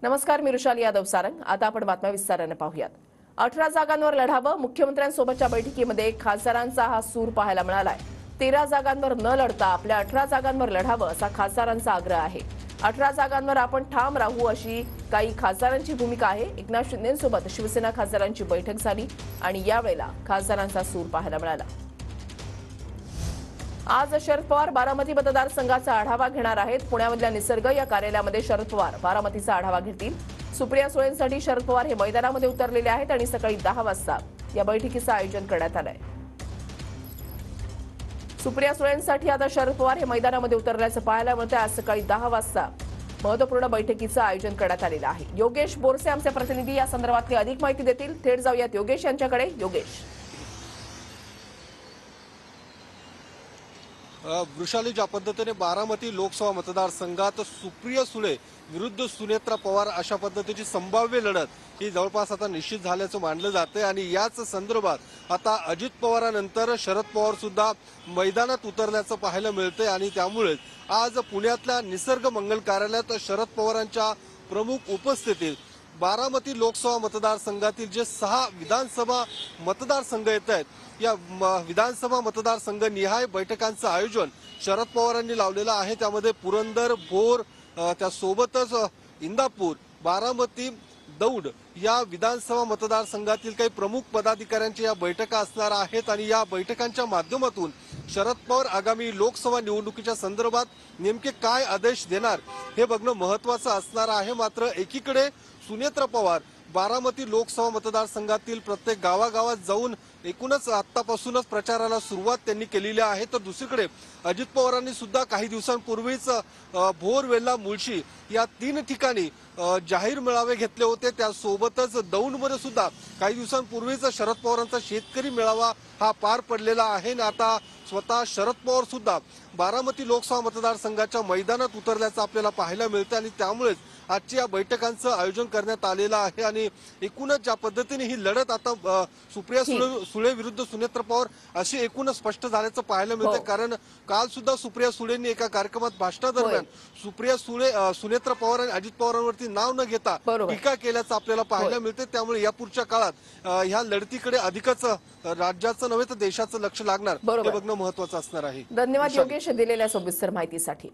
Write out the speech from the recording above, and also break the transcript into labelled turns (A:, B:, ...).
A: नमस्कार, मी रुशाली यादव सारंग। आता आपण बातम्या विस्ताराने पाहूयात। 18 जागांवर लढावं, मुख्यमंत्र्यांसोबतच्या बैठकीमध्ये खासदारांचा हा सूर पाहायला मिळालाय। 13 जागांवर न लढता आपल्या 18 जागांवर लढावं असा खासदारांचा आग्रह आहे। 18 जागांवर आपण ठाम राहू अशी काही खासदारांची भूमिका आहे। एकनाथ शिंदेंसोबत शिवसेना खासदारांची बैठक झाली आणि यावेळेला खासदारांचा सूर पाहायला मिळाला। आज शरद पवार बारामती मतदारसंघाचा आढावा घेणार आहेत। पुण्यामधल्या निसर्ग या कार्यालयामध्ये शरद पवार बारामतीचा आढावा घेतील। सुप्रिया सुळेंसाठी शरद पवार हे मैदानामध्ये उतरलेले आहेत आणि सकाळी 10 वाजता या बैठकीचं आयोजन करण्यात आलंय। सुप्रिया सुळेंसाठी आता शरद पवार हे मैदानामध्ये उतरल्याचं पाहायला मिळतंय। आज सकाळी 10 वाजता महत्त्वपूर्ण बैठकीचं आयोजन करण्यात आलेलं आहे। योगेश बोरसे आमचे प्रतिनिधी या संदर्भातली अधिक माहिती देतील। थेट जाऊयात योगेश यांच्याकडे। योगेश,
B: वृषाली, ज्या पद्धतीने बारामती लोकसभा मतदारसंघात सुप्रिया सुळे विरुद्ध सुनेत्रा पवार अशा पद्धतीची संभाव्य लढत ही जवळपास आता निश्चित झाल्याचं मानलं जाते आणि याच संदर्भात आता अजित पवारांनंतर शरद पवार सुद्धा मैदानात उतरल्याचं पाहायला मिळतंय आणि त्यामुळे आज पुण्यातल्या निसर्ग मंगल कार्यालयात शरद पवारांच्या प्रमुख उपस्थितीत बारामती लोकसभा मतदारसंघातील जे 6 विधानसभा मतदारसंघ येत आहेत या विधानसभा मतदारसंघ निहाय बैठकांचं आयोजन शरद पवारांनी लावलेलं आहे। त्यामध्ये पुरंदर, भोर, त्यासोबतच इंदापूर, बारामती, दौंड या विधानसभा मतदारसंघातील काही प्रमुख पदाधिकाऱ्यांच्या या बैठका असणार आहेत आणि या बैठकांच्या माध्यमातून शरद पवार आगामी लोकसभा निवडणुकीच्या संदर्भात नेमके काय आदेश देणार हे बघणं महत्त्वाचं असणार आहे। मात्र एकीकडे सुनेत्रा पवार बारामती लोकसभा मतदारसंघातील प्रत्येक गावागावात जाऊन एकूणच आतापासूनच प्रचाराला सुरुवात त्यांनी केलेली आहे, तर दुसरीकडे अजित पवारांनी सुद्धा काही दिवसांपूर्वीच भोर, वेल्हा, मुळशी या 3 ठिकाणी जाहीर मेळावे घेतले होते। त्यासोबतच दौंडमध्ये सुद्धा काही दिवसांपूर्वीच शरद पवारांचा शेतकरी मेळावा हा पार पडलेला आहे आणि आता स्वतः शरद पवार सुद्धा बारामती लोकसभा मतदारसंघाच्या मैदानात उतरल्याचं आपल्याला पाहायला मिळतं आणि त्यामुळेच आजच्या या बैठकांचं आयोजन करण्यात आलेलं आहे आणि एकूणच ज्या पद्धतीने ही लढत आता सुप्रिया सुळे विरुद्ध सुनेत्रा पवार अशी एकूणच स्पष्ट झाल्याचं पाहायला मिळतं। कारण काल सुद्धा सुप्रिया सुळेंनी एका कार्यक्रमात भाषणादरम्यान सुनेत्रा पवार आणि अजित पवारांवरती नाव न घेता टीका केल्याचं आपल्याला पाहायला मिळते। त्यामुळे यापुढच्या काळात ह्या लढतीकडे अधिकच राज्याचं नव्हे तर देशाचं लक्ष लागणार हे बघणं महत्त्वाचं असणार आहे।
A: धन्यवाद योगेश दिलेल्या सविस्तर माहितीसाठी।